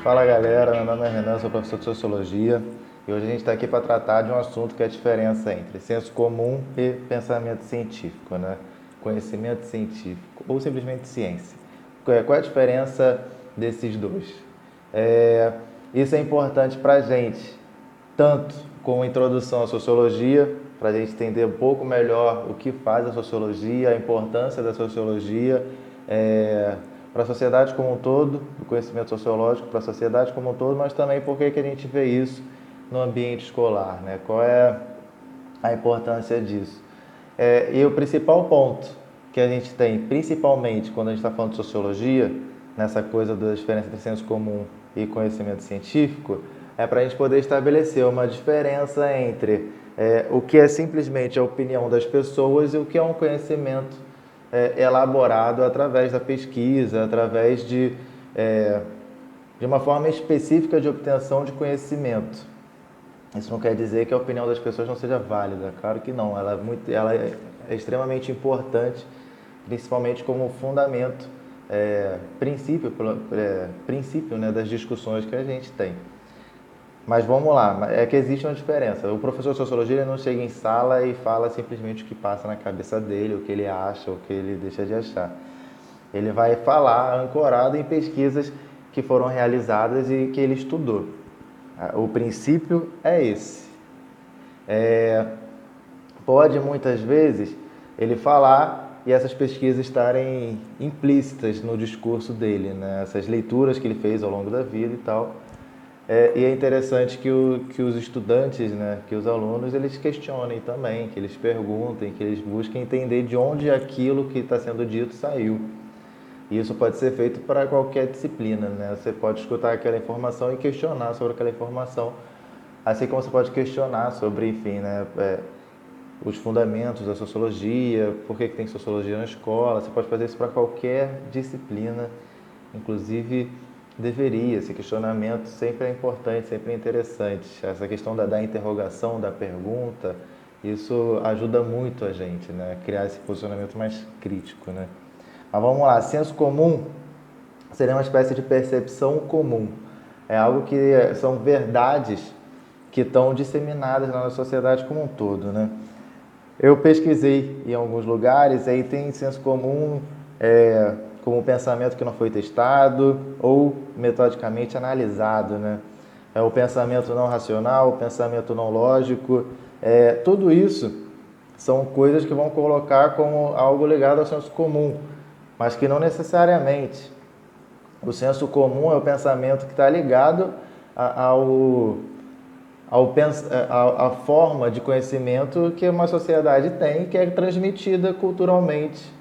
Fala galera, meu nome é Renan, sou professor de Sociologia e hoje a gente está aqui para tratar de um assunto que é a diferença entre senso comum e pensamento científico, né? Conhecimento científico ou simplesmente ciência. Qual é a diferença desses dois? Isso é importante para a gente, tanto com a introdução à sociologia, para a gente entender um pouco melhor o que faz a sociologia, a importância da sociologia, para a sociedade como um todo, do conhecimento sociológico para a sociedade como um todo, mas também por que a gente vê isso no ambiente escolar, né? Qual é a importância disso? E o principal ponto que a gente tem, principalmente quando a gente está falando de sociologia, nessa coisa da diferença entre senso comum e conhecimento científico, é para a gente poder estabelecer uma diferença entre o que é simplesmente a opinião das pessoas e o que é um conhecimento elaborado através da pesquisa, através de uma forma específica de obtenção de conhecimento. Isso não quer dizer que a opinião das pessoas não seja válida, claro que não, ela é extremamente importante, principalmente como fundamento, princípio, né, das discussões que a gente tem. Mas vamos lá, é que existe uma diferença. O professor de sociologia ele não chega em sala e fala simplesmente o que passa na cabeça dele, o que ele acha, o que ele deixa de achar. Ele vai falar ancorado em pesquisas que foram realizadas e que ele estudou. O princípio é esse. Pode muitas vezes ele falar e essas pesquisas estarem implícitas no discurso dele, né? Essas leituras que ele fez ao longo da vida e tal. E é interessante que os estudantes, né, que os alunos, eles questionem também, que eles perguntem, que eles busquem entender de onde aquilo que está sendo dito saiu. E isso pode ser feito para qualquer disciplina, né? Você pode escutar aquela informação e questionar sobre aquela informação, assim como você pode questionar sobre, enfim, né, os fundamentos da sociologia, por que tem sociologia na escola. Você pode fazer isso para qualquer disciplina, inclusive deveria. Esse questionamento sempre é importante, sempre é interessante. Essa questão da interrogação, da pergunta, isso ajuda muito a gente, né, a criar esse posicionamento mais crítico, né? Mas vamos lá, senso comum seria uma espécie de percepção comum. É algo que são verdades que estão disseminadas na sociedade como um todo, né? Eu pesquisei em alguns lugares, aí tem senso comum como pensamento que não foi testado ou metodicamente analisado, né? O pensamento não racional, o pensamento não lógico, tudo isso são coisas que vão colocar como algo ligado ao senso comum, mas que não necessariamente. O senso comum é o pensamento que está ligado à forma de conhecimento que uma sociedade tem, que é transmitida culturalmente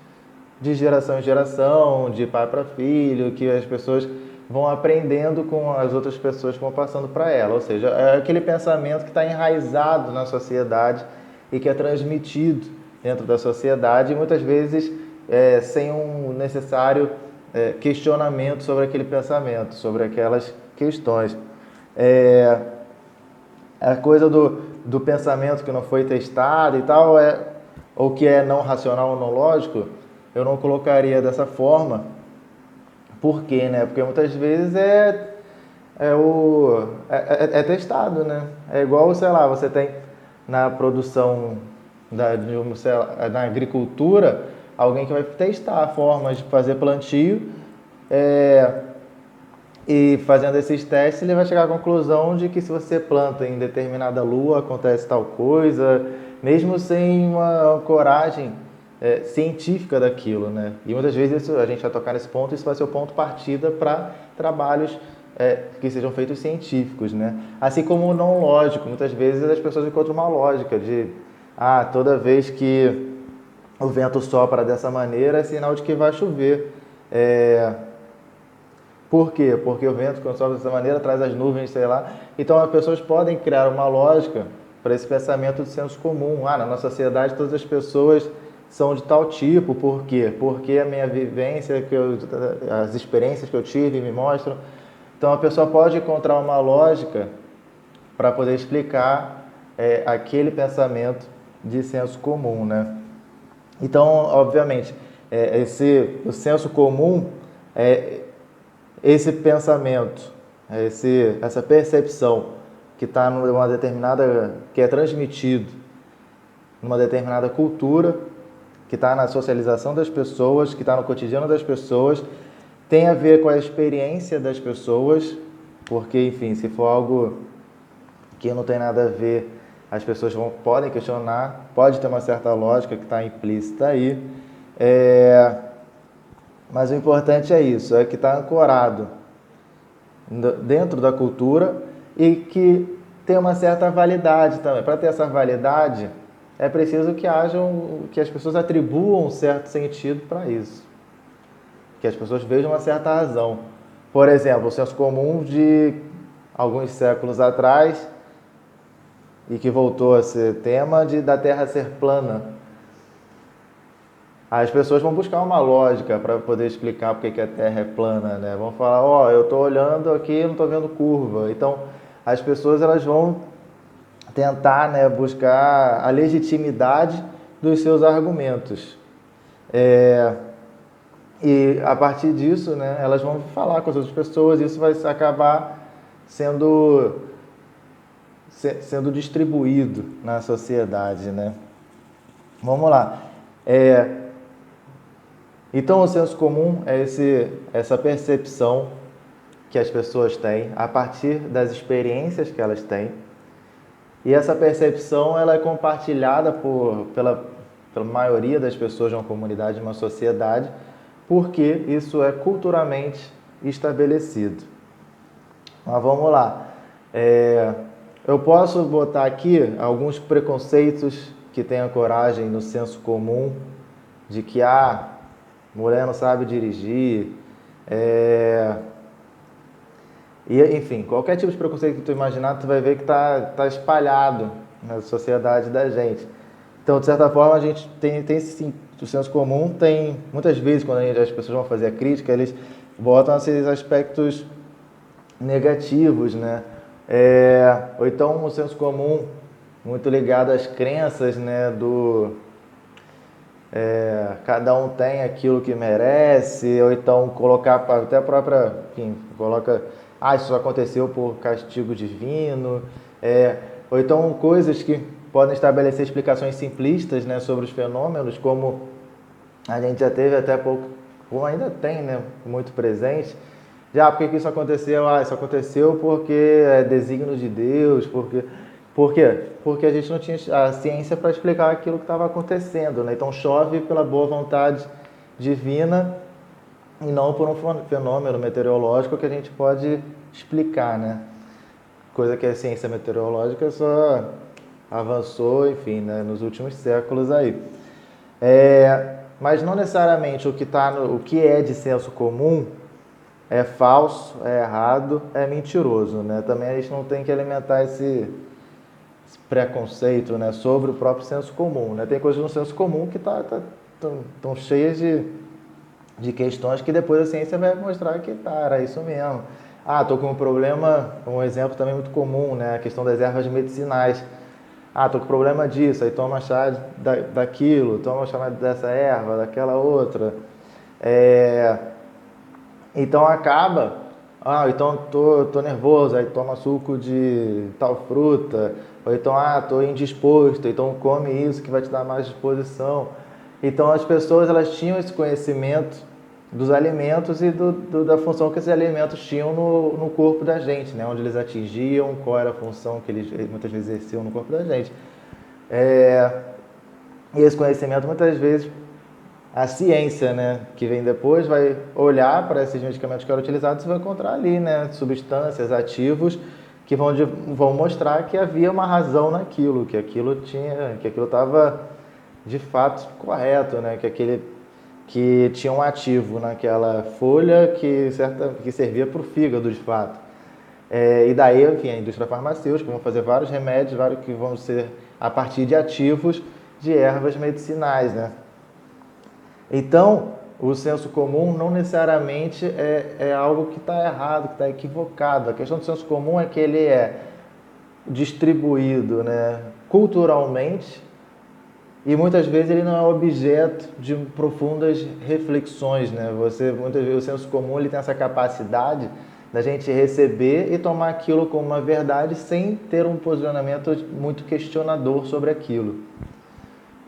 de geração em geração, de pai para filho, que as pessoas vão aprendendo com as outras pessoas que vão passando para ela. Ou seja, é aquele pensamento que está enraizado na sociedade e que é transmitido dentro da sociedade e muitas vezes sem um necessário questionamento sobre aquele pensamento, sobre aquelas questões. A coisa do pensamento que não foi testado e tal, ou que é não racional ou não lógico, eu não colocaria dessa forma. Por quê, né? Porque muitas vezes é testado, né? É igual, sei lá, você tem na produção na agricultura, alguém que vai testar formas de fazer plantio, e fazendo esses testes, ele vai chegar à conclusão de que se você planta em determinada lua, acontece tal coisa, mesmo sem uma coragem científica daquilo, né? E muitas vezes a gente vai tocar nesse ponto, isso vai ser o ponto partida para trabalhos que sejam feitos científicos, né? Assim como o não lógico, muitas vezes as pessoas encontram uma lógica de toda vez que o vento sopra dessa maneira é sinal de que vai chover. Por quê? Porque o vento, quando sopra dessa maneira, traz as nuvens, sei lá. Então, as pessoas podem criar uma lógica para esse pensamento de senso comum. Na nossa sociedade, todas as pessoas são de tal tipo. Por quê? Porque a minha vivência, as experiências que eu tive me mostram. Então, a pessoa pode encontrar uma lógica para poder explicar aquele pensamento de senso comum, né? Então, obviamente, o senso comum esse pensamento essa percepção que está numa determinada, que é transmitido numa determinada cultura, que está na socialização das pessoas, que está no cotidiano das pessoas, tem a ver com a experiência das pessoas, porque, enfim, se for algo que não tem nada a ver, as pessoas podem questionar, pode ter uma certa lógica que está implícita aí, mas o importante é isso, é que está ancorado dentro da cultura e que tem uma certa validade também. Para ter essa validade, é preciso que as pessoas atribuam um certo sentido para isso, que as pessoas vejam uma certa razão. Por exemplo, o senso comum de alguns séculos atrás, e que voltou a ser tema da Terra ser plana. As pessoas vão buscar uma lógica para poder explicar porque que a Terra é plana, né? Vão falar, eu estou olhando aqui e não estou vendo curva. Então, as pessoas elas vão tentar, né, buscar a legitimidade dos seus argumentos. E a partir disso, né, elas vão falar com as outras pessoas e isso vai acabar sendo distribuído na sociedade, né? Vamos lá. Então, o senso comum é essa percepção que as pessoas têm a partir das experiências que elas têm. E essa percepção ela é compartilhada pela maioria das pessoas de uma comunidade, de uma sociedade, porque isso é culturalmente estabelecido. Mas vamos lá. Eu posso botar aqui alguns preconceitos que têm a coragem no senso comum de que mulher não sabe dirigir, e enfim, qualquer tipo de preconceito que tu imaginar, tu vai ver que tá espalhado na sociedade da gente. Então, de certa forma, a gente tem sim, o senso comum tem, muitas vezes, quando as pessoas vão fazer a crítica, eles botam esses aspectos negativos, né? Ou então o senso comum muito ligado às crenças, né, cada um tem aquilo que merece, ou então colocar até a própria, enfim, coloca, isso só aconteceu por castigo divino, ou então coisas que podem estabelecer explicações simplistas, né, sobre os fenômenos, como a gente já teve até pouco, ou ainda tem, né, muito presente. Por que isso aconteceu? Isso aconteceu porque é desígnio de Deus, por quê? Porque a gente não tinha a ciência para explicar aquilo que estava acontecendo, né? Então chove pela boa vontade divina e não por um fenômeno meteorológico que a gente pode explicar, né? Coisa que a ciência meteorológica só avançou, enfim, né, nos últimos séculos aí. Mas não necessariamente o que é de senso comum é falso, é errado, é mentiroso, né? Também a gente não tem que alimentar esse preconceito, né, sobre o próprio senso comum, né? Tem coisas no senso comum que estão cheias de questões que depois a ciência vai mostrar que era isso mesmo. Tô com um problema, um exemplo também muito comum, né, a questão das ervas medicinais. Tô com problema disso, aí toma chá daquilo, toma chá dessa erva, daquela outra. Então acaba, então tô nervoso, aí toma suco de tal fruta, ou então, tô indisposto, então come isso que vai te dar mais disposição. Então as pessoas elas tinham esse conhecimento dos alimentos e da função que esses alimentos tinham no corpo da gente, né? Onde eles atingiam, qual era a função que eles muitas vezes exerciam no corpo da gente. E esse conhecimento muitas vezes a ciência, né, que vem depois, vai olhar para esses medicamentos que eram utilizados e vai encontrar ali, né, substâncias, ativos, que vão mostrar que havia uma razão naquilo, que aquilo estava de fato correto, né, que tinha um ativo naquela folha que servia para o fígado, de fato. E daí, enfim, a indústria farmacêutica vão fazer vários remédios, vários que vão ser a partir de ativos de ervas medicinais, né. Então, o senso comum não necessariamente é algo que está errado, que está equivocado. A questão do senso comum é que ele é distribuído, né, culturalmente e muitas vezes ele não é objeto de profundas reflexões, né? Muitas vezes o senso comum ele tem essa capacidade da gente receber e tomar aquilo como uma verdade sem ter um posicionamento muito questionador sobre aquilo.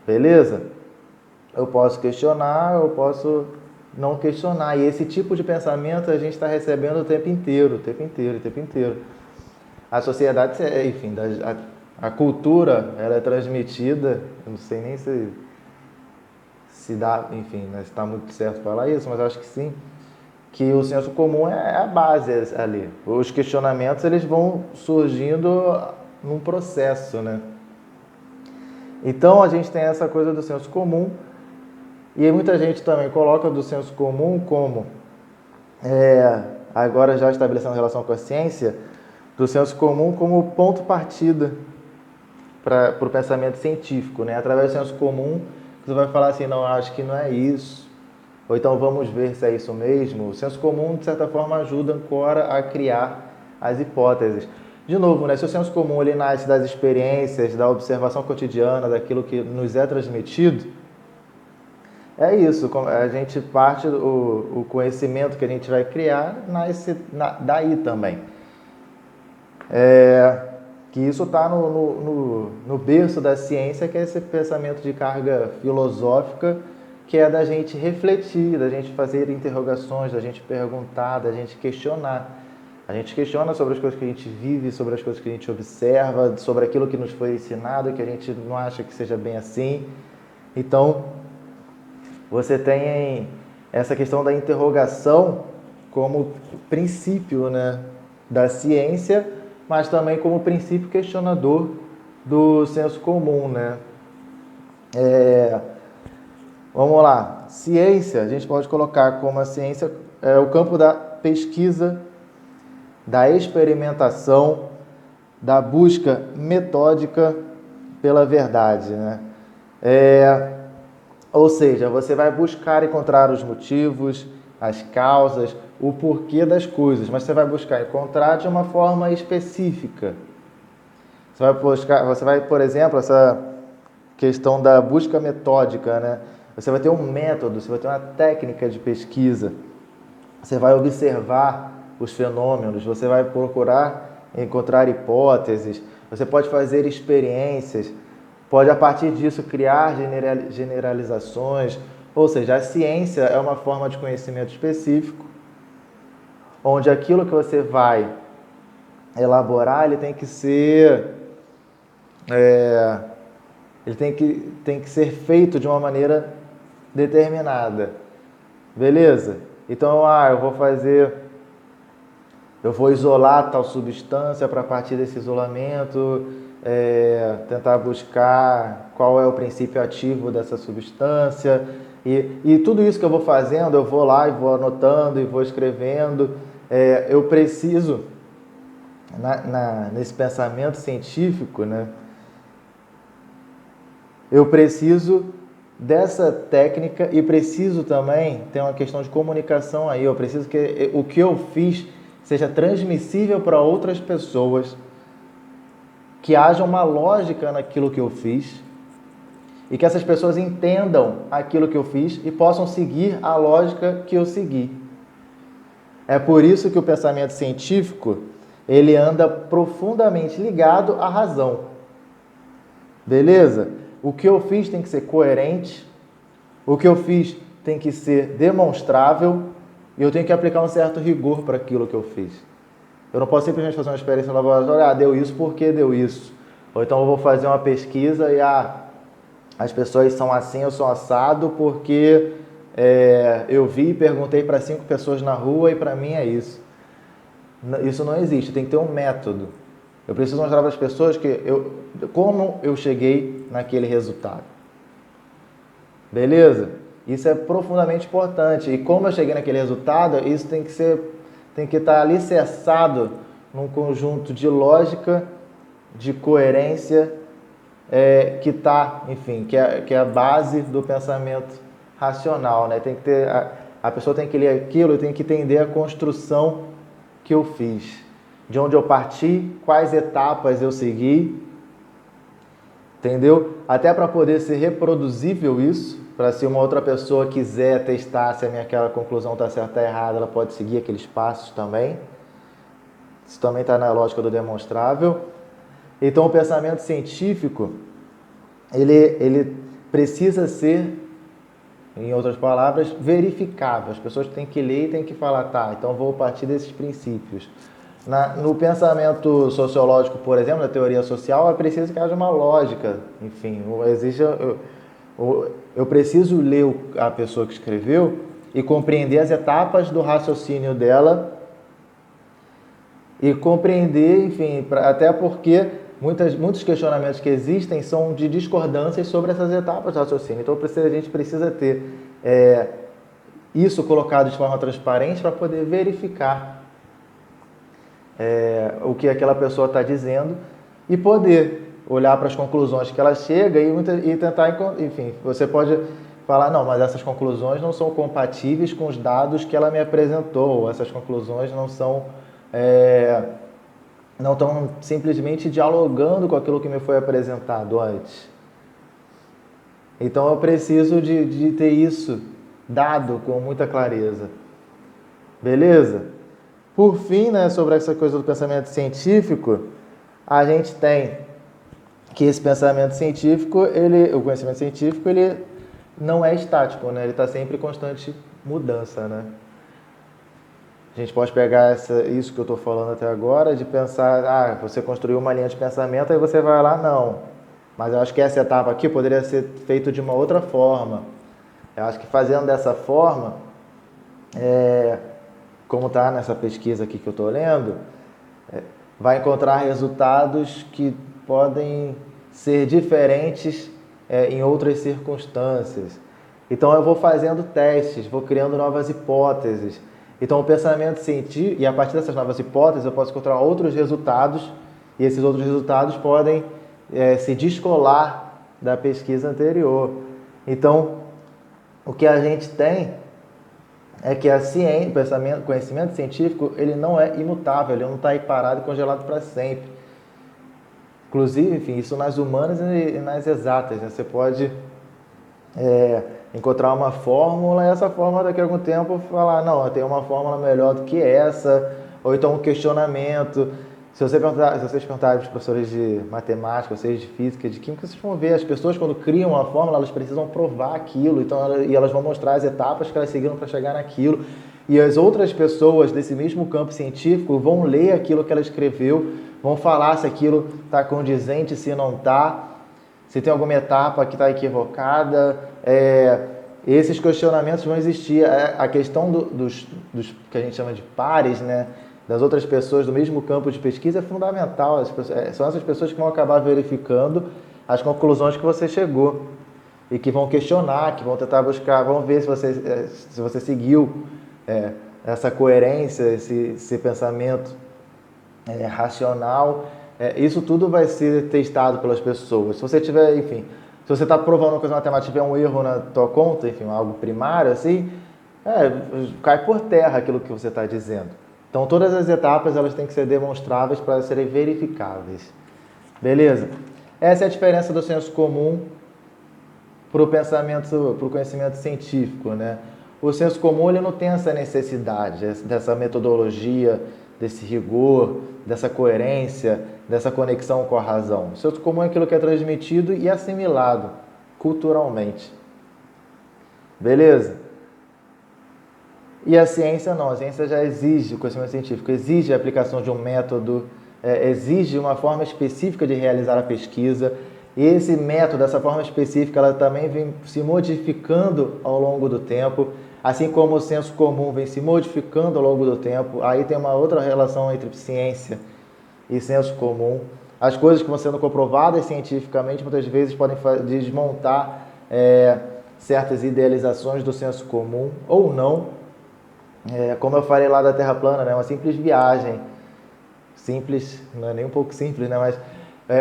Beleza? Eu posso questionar, eu posso não questionar. E esse tipo de pensamento a gente está recebendo o tempo inteiro, o tempo inteiro, o tempo inteiro. A sociedade, enfim, a cultura, ela é transmitida, eu não sei nem se dá, enfim, né, se está muito certo falar isso, mas acho que sim, que o senso comum é a base ali. Os questionamentos, eles vão surgindo num processo, né? Então, a gente tem essa coisa do senso comum, e muita gente também coloca do senso comum como, agora já estabelecendo relação com a ciência, do senso comum como ponto partida para o pensamento científico, né? Através do senso comum, você vai falar assim, não, acho que não é isso, ou então vamos ver se é isso mesmo. O senso comum, de certa forma, ajuda, ancora a criar as hipóteses. De novo, né? Se o senso comum ele nasce das experiências, da observação cotidiana, daquilo que nos é transmitido, é isso, a gente parte, o conhecimento que a gente vai criar nasce daí também. Que isso está no berço da ciência, que é esse pensamento de carga filosófica, que é da gente refletir, da gente fazer interrogações, da gente perguntar, da gente questionar. A gente questiona sobre as coisas que a gente vive, sobre as coisas que a gente observa, sobre aquilo que nos foi ensinado, que a gente não acha que seja bem assim. Então, você tem essa questão da interrogação como princípio, né, da ciência, mas também como princípio questionador do senso comum, né? Vamos lá, ciência, a gente pode colocar como a ciência o campo da pesquisa, da experimentação, da busca metódica pela verdade, né? Ou seja, você vai buscar encontrar os motivos, as causas, o porquê das coisas, mas você vai buscar encontrar de uma forma específica. Você vai, por exemplo, essa questão da busca metódica, né? Você vai ter um método, você vai ter uma técnica de pesquisa, você vai observar os fenômenos, você vai procurar encontrar hipóteses, você pode fazer experiências, pode a partir disso criar generalizações, ou seja, a ciência é uma forma de conhecimento específico, onde aquilo que você vai elaborar, ele tem que ser tem que ser feito de uma maneira determinada. Beleza? Então, eu vou isolar tal substância para a partir desse isolamento, tentar buscar qual é o princípio ativo dessa substância. E tudo isso que eu vou fazendo, eu vou lá e vou anotando e vou escrevendo. Eu preciso, nesse pensamento científico, né? Eu preciso dessa técnica e preciso também ter uma questão de comunicação aí. Eu preciso que o que eu fiz seja transmissível para outras pessoas, que haja uma lógica naquilo que eu fiz e que essas pessoas entendam aquilo que eu fiz e possam seguir a lógica que eu segui. É por isso que o pensamento científico, ele anda profundamente ligado à razão. Beleza? O que eu fiz tem que ser coerente, o que eu fiz tem que ser demonstrável e eu tenho que aplicar um certo rigor para aquilo que eu fiz. Eu não posso simplesmente fazer uma experiência no laboratório, deu isso porque deu isso. Ou então eu vou fazer uma pesquisa e as pessoas são assim, eu sou assado porque eu vi e perguntei para 5 pessoas na rua e para mim é isso. Isso não existe, tem que ter um método. Eu preciso mostrar para as pessoas como eu cheguei naquele resultado. Beleza? Isso é profundamente importante. E como eu cheguei naquele resultado, isso tem que estar alicerçado num conjunto de lógica, de coerência, que é a base do pensamento racional, né? Tem que ter, a pessoa tem que ler aquilo e tem que entender a construção que eu fiz. De onde eu parti, quais etapas eu segui, entendeu? Até para poder ser reproduzível isso, para se uma outra pessoa quiser testar se aquela conclusão está certa ou errada, ela pode seguir aqueles passos também. Isso também está na lógica do demonstrável. Então, o pensamento científico, ele precisa ser, em outras palavras, verificável. As pessoas têm que ler e têm que falar, tá, então vou partir desses princípios. No pensamento sociológico, por exemplo, na teoria social, é preciso que haja uma lógica. Enfim, eu preciso ler a pessoa que escreveu e compreender as etapas do raciocínio dela e compreender, enfim, até porque muitos questionamentos que existem são de discordâncias sobre essas etapas do raciocínio. Então, a gente precisa ter isso colocado de forma transparente para poder verificar o que aquela pessoa está dizendo e poder olhar para as conclusões que ela chega e tentar, enfim, você pode falar, não, mas essas conclusões não são compatíveis com os dados que ela me apresentou, essas conclusões não são, não estão simplesmente dialogando com aquilo que me foi apresentado antes. Então eu preciso de ter isso dado com muita clareza. Beleza? Por fim, né, sobre essa coisa do pensamento científico, a gente tem que esse pensamento científico, o conhecimento científico, ele não é estático, né? Ele está sempre em constante mudança, né? A gente pode pegar isso que eu estou falando até agora, de pensar, você construiu uma linha de pensamento, aí você vai lá, não. Mas eu acho que essa etapa aqui poderia ser feita de uma outra forma. Eu acho que fazendo dessa forma, como está nessa pesquisa aqui que eu estou lendo, vai encontrar resultados que podem ser diferentes em outras circunstâncias. Então eu vou fazendo testes, vou criando novas hipóteses. Então o pensamento científico, e a partir dessas novas hipóteses eu posso encontrar outros resultados, e esses outros resultados podem se descolar da pesquisa anterior. Então o que a gente tem é que a ciência, o conhecimento científico, ele não é imutável, ele não está aí parado e congelado para sempre. Inclusive, enfim, isso nas humanas e nas exatas, né? Você pode encontrar uma fórmula e essa fórmula daqui a algum tempo falar, não, eu tenho uma fórmula melhor do que essa, ou então um questionamento. Se vocês perguntarem para os professores de matemática, vocês de física, de química, vocês vão ver, as pessoas quando criam uma fórmula, elas precisam provar aquilo, então, e elas vão mostrar as etapas que elas seguiram para chegar naquilo. E as outras pessoas desse mesmo campo científico vão ler aquilo que ela escreveu, vão falar se aquilo está condizente, se não está, se tem alguma etapa que está equivocada. Esses questionamentos vão existir. A questão dos que a gente chama de pares, né? Das outras pessoas do mesmo campo de pesquisa é fundamental. São essas pessoas que vão acabar verificando as conclusões que você chegou e que vão questionar, que vão tentar buscar, vão ver se você seguiu essa coerência, esse pensamento racional. Isso tudo vai ser testado pelas pessoas. Se você tiver, enfim, se você está provando uma coisa na matemática, tiver um erro na tua conta, enfim, algo primário assim, cai por terra aquilo que você está dizendo. Então, todas as etapas elas têm que ser demonstráveis para serem verificáveis. Beleza? Essa é a diferença do senso comum para o conhecimento científico, né? O senso comum ele não tem essa necessidade, dessa metodologia, desse rigor, dessa coerência, dessa conexão com a razão. O senso comum é aquilo que é transmitido e assimilado culturalmente. Beleza? E a ciência não, a ciência já exige, o conhecimento científico exige a aplicação de um método, exige uma forma específica de realizar a pesquisa, e esse método, essa forma específica, ela também vem se modificando ao longo do tempo, assim como o senso comum vem se modificando ao longo do tempo. Aí tem uma outra relação entre ciência e senso comum. As coisas que vão sendo comprovadas cientificamente, muitas vezes podem desmontar certas idealizações do senso comum, ou não. Como eu falei lá da Terra plana, né? Uma simples viagem, simples, não é nem um pouco simples, né? Mas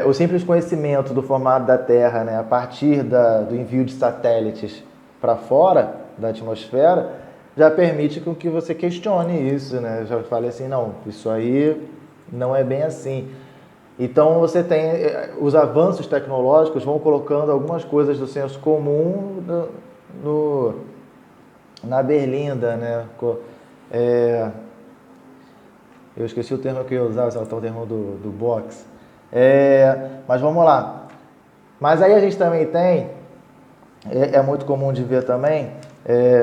o simples conhecimento do formato da Terra, né? A partir do envio de satélites para fora da atmosfera, já permite com que você questione isso, né? Eu já falei assim, não, isso aí não é bem assim. Então você tem, os avanços tecnológicos vão colocando algumas coisas do senso comum na berlinda, né? Eu esqueci o termo que eu ia usar, só o termo do box. Mas vamos lá. Mas aí a gente também tem, é muito comum de ver também,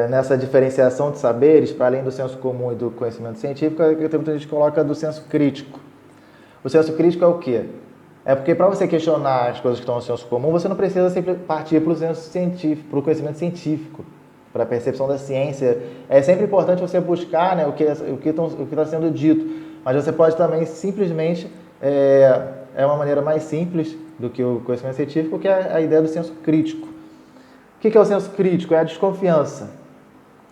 nessa diferenciação de saberes, para além do senso comum e do conhecimento científico, que muita gente coloca do senso crítico. O senso crítico é o quê? É porque para você questionar as coisas que estão no senso comum, você não precisa sempre partir para o senso científico, para o conhecimento científico, para a percepção da ciência. É sempre importante você buscar, né, o que está sendo dito, mas você pode também simplesmente, é uma maneira mais simples do que o conhecimento científico, que é a ideia do senso crítico. O que é o senso crítico? É a desconfiança.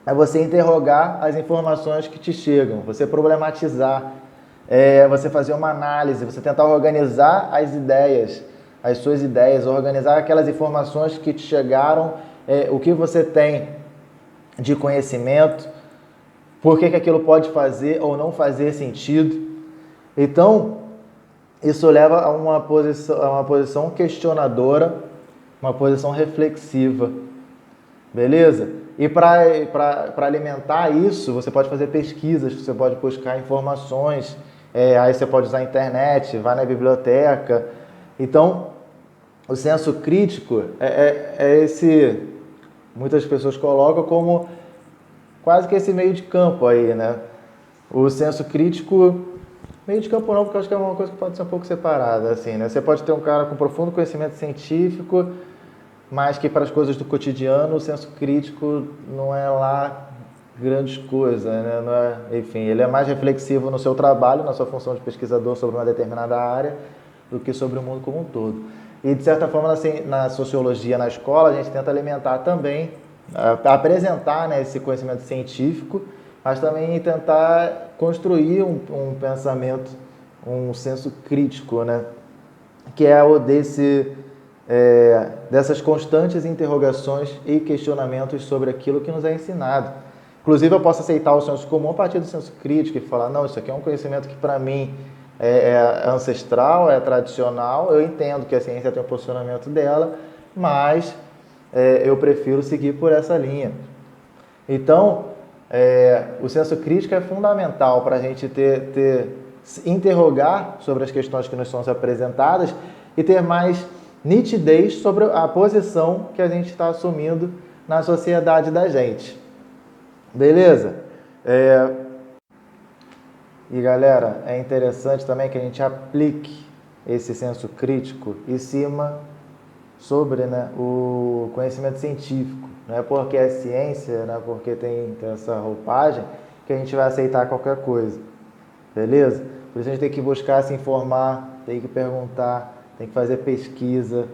É você interrogar as informações que te chegam, você problematizar, você fazer uma análise, você tentar organizar as suas ideias, organizar aquelas informações que te chegaram, o que você tem de conhecimento, por que aquilo pode fazer ou não fazer sentido. Então, isso leva a uma posição questionadora, uma posição reflexiva, beleza? E para alimentar isso, você pode fazer pesquisas, você pode buscar informações, aí você pode usar a internet, vai na biblioteca. Então, o senso crítico muitas pessoas colocam como quase que esse meio de campo aí, né? O senso crítico, meio de campo não, porque eu acho que é uma coisa que pode ser um pouco separada, assim, né? Você pode ter um cara com profundo conhecimento científico, mas que para as coisas do cotidiano o senso crítico não é lá grandes coisas, né? Não é, enfim, ele é mais reflexivo no seu trabalho, na sua função de pesquisador sobre uma determinada área, do que sobre o mundo como um todo. E, de certa forma, assim, na sociologia, na escola, a gente tenta alimentar também, apresentar, né, esse conhecimento científico, mas também tentar construir um pensamento, um senso crítico, né? Que é o dessas constantes interrogações e questionamentos sobre aquilo que nos é ensinado. Inclusive, eu posso aceitar o senso comum a partir do senso crítico e falar, não, isso aqui é um conhecimento que para mim é ancestral, é tradicional, eu entendo que a ciência tem um posicionamento dela, mas eu prefiro seguir por essa linha. Então, o senso crítico é fundamental para a gente interrogar sobre as questões que nos são apresentadas e ter mais nitidez sobre a posição que a gente está assumindo na sociedade da gente. Beleza? E galera, é interessante também que a gente aplique esse senso crítico em cima sobre, né, o conhecimento científico. Não é porque é ciência, não é porque tem essa roupagem que a gente vai aceitar qualquer coisa. Beleza? Por isso a gente tem que buscar se informar, tem que perguntar, tem que fazer pesquisa,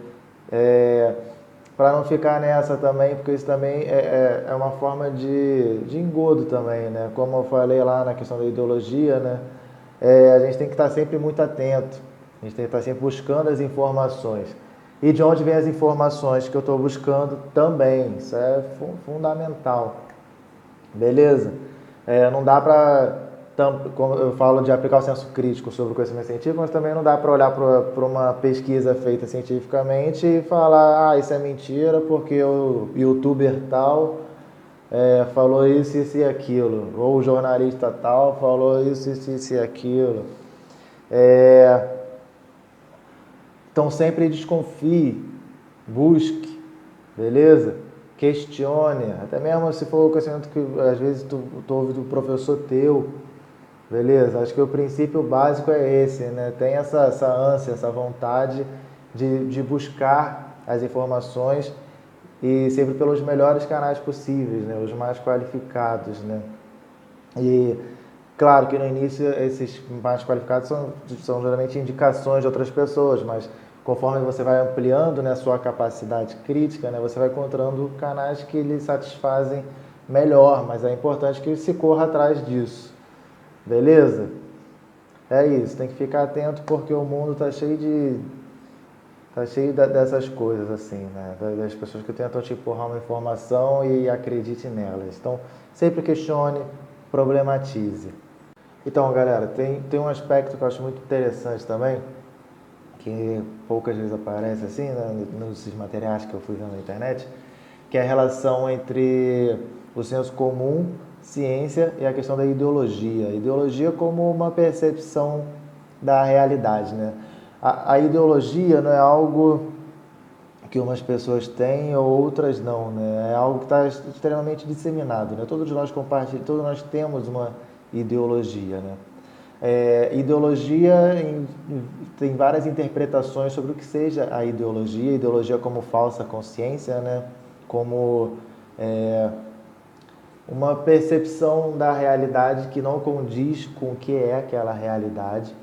para não ficar nessa também, porque isso também é uma forma de engodo também, né? Como eu falei lá na questão da ideologia, né? A gente tem que estar sempre muito atento, a gente tem que estar sempre buscando as informações. E de onde vem as informações que eu estou buscando também, isso é fundamental. Beleza? Não dá para, como eu falo de aplicar o senso crítico sobre o conhecimento científico, mas também não dá para olhar para uma pesquisa feita cientificamente e falar, isso é mentira porque o youtuber tal falou isso, isso e aquilo, ou o jornalista tal falou isso, isso e aquilo. Então sempre desconfie, busque, beleza? Questione, até mesmo se for o conhecimento que às vezes tu ouve do professor teu, beleza? Acho que o princípio básico é esse, né? Tem essa ânsia, essa vontade de buscar as informações e sempre pelos melhores canais possíveis, né? Os mais qualificados, né? E claro que no início esses mais qualificados são geralmente indicações de outras pessoas, mas conforme você vai ampliando, né, a sua capacidade crítica, né, você vai encontrando canais que lhe satisfazem melhor, mas é importante que se corra atrás disso. Beleza? É isso, tem que ficar atento porque o mundo está cheio dessas coisas assim, né? Das pessoas que tentam te empurrar uma informação e acredite nelas. Então, sempre questione, problematize. Então, galera, tem um aspecto que eu acho muito interessante também, que poucas vezes aparece assim, né, nos materiais que eu fui vendo na internet, que é a relação entre o senso comum ciência e a questão da ideologia. A ideologia como uma percepção da realidade, né? A ideologia não é algo que umas pessoas têm ou outras não, né? É algo que está extremamente disseminado, né? Todos nós compartilhamos, todos nós temos uma ideologia, né? Ideologia tem várias interpretações sobre o que seja a ideologia como falsa consciência, né? Como uma percepção da realidade que não condiz com o que é aquela realidade,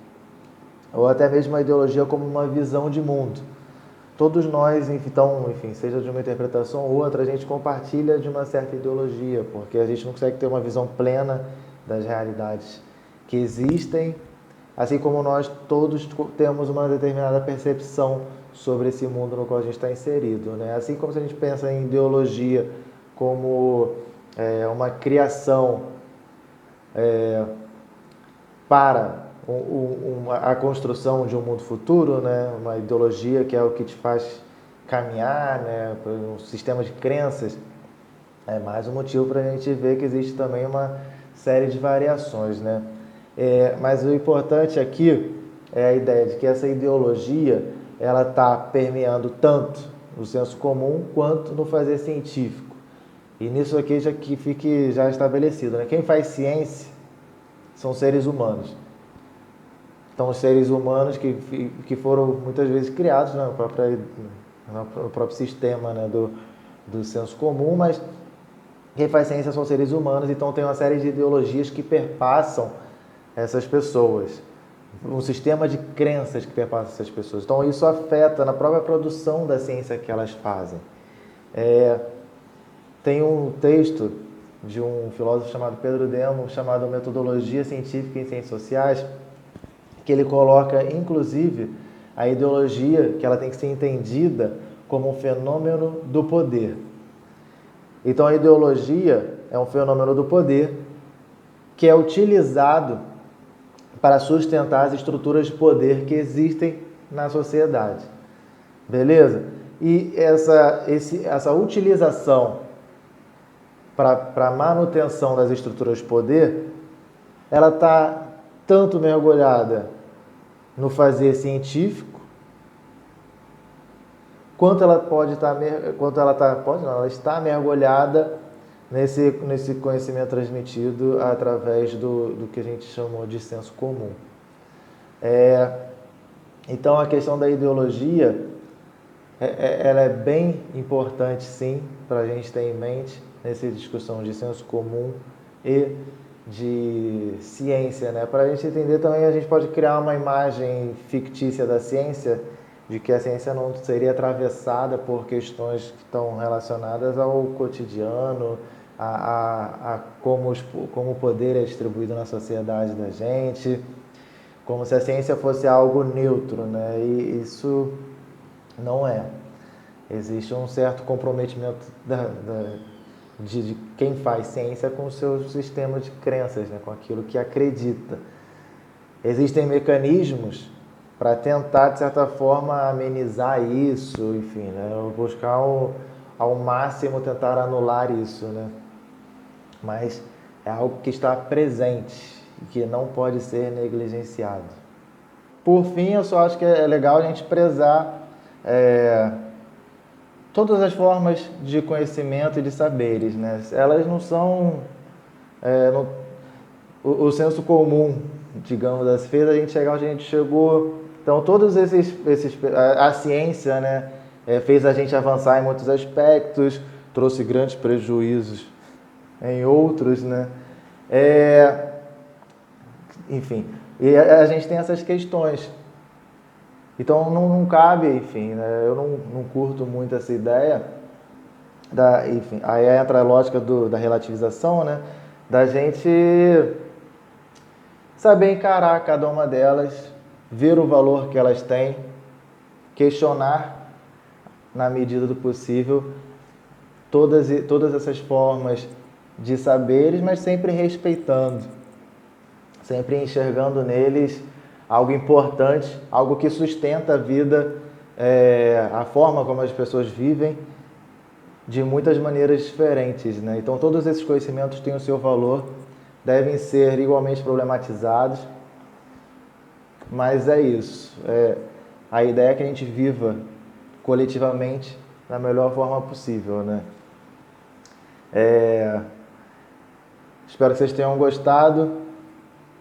ou até mesmo a ideologia como uma visão de mundo. Todos nós, então, enfim, seja de uma interpretação ou outra, a gente compartilha de uma certa ideologia, porque a gente não consegue ter uma visão plena das realidades que existem, assim como nós todos temos uma determinada percepção sobre esse mundo no qual a gente está inserido, né? Assim como se a gente pensa em ideologia como uma criação para a construção de um mundo futuro, né? Uma ideologia que é o que te faz caminhar, né? Um sistema de crenças, é mais um motivo para a gente ver que existe também uma série de variações, né? Mas o importante aqui é a ideia de que essa ideologia ela está permeando tanto no senso comum quanto no fazer científico. E nisso aqui já que fique já estabelecido, né? Quem faz ciência são seres humanos. Então, os seres humanos que foram muitas vezes criados no próprio sistema, né, do senso comum, mas quem faz ciência são seres humanos, então tem uma série de ideologias que perpassam essas pessoas, um sistema de crenças que perpassa essas pessoas. Então, isso afeta na própria produção da ciência que elas fazem. Tem um texto de um filósofo chamado Pedro Demo, chamado Metodologia Científica em Ciências Sociais, que ele coloca, inclusive, a ideologia, que ela tem que ser entendida como um fenômeno do poder. Então, a ideologia é um fenômeno do poder que é utilizado para sustentar as estruturas de poder que existem na sociedade. Beleza? E essa utilização para a manutenção das estruturas de poder, ela está tanto mergulhada no fazer científico, quanto ela está mergulhada nesse conhecimento transmitido através do que a gente chamou de senso comum. Então, a questão da ideologia, ela é bem importante, sim, para a gente ter em mente nessa discussão de senso comum e de ciência, né? Para a gente entender também, a gente pode criar uma imagem fictícia da ciência, de que a ciência não seria atravessada por questões que estão relacionadas ao cotidiano, a como o poder é distribuído na sociedade da gente, como se a ciência fosse algo neutro, né? E isso não é. Existe um certo comprometimento de quem faz ciência com o seu sistema de crenças, né? Com aquilo que acredita. Existem mecanismos para tentar, de certa forma, amenizar isso, enfim, né? Buscar ao máximo tentar anular isso, né? Mas é algo que está presente e que não pode ser negligenciado. Por fim, eu só acho que é legal a gente prezar todas as formas de conhecimento e de saberes, né? Elas não são... o senso comum, digamos, fez a gente chegar onde a gente chegou. Então, todos a ciência, né, fez a gente avançar em muitos aspectos, trouxe grandes prejuízos em outros, né? Enfim, e a gente tem essas questões. Então, não cabe, enfim, né, eu não curto muito essa ideia, enfim, aí entra a lógica da relativização, né, da gente saber encarar cada uma delas, ver o valor que elas têm, questionar, na medida do possível, todas essas formas de saberes, mas sempre respeitando, sempre enxergando neles algo importante, algo que sustenta a vida, a forma como as pessoas vivem, de muitas maneiras diferentes, né? Então todos esses conhecimentos têm o seu valor, devem ser igualmente problematizados, mas é isso. A ideia é que a gente viva coletivamente da melhor forma possível, né? Espero que vocês tenham gostado.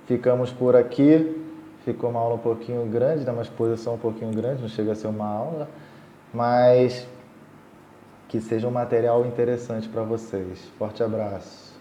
Ficamos por aqui. Ficou uma aula um pouquinho grande, né? Uma exposição um pouquinho grande, não chega a ser uma aula, mas que seja um material interessante para vocês. Forte abraço.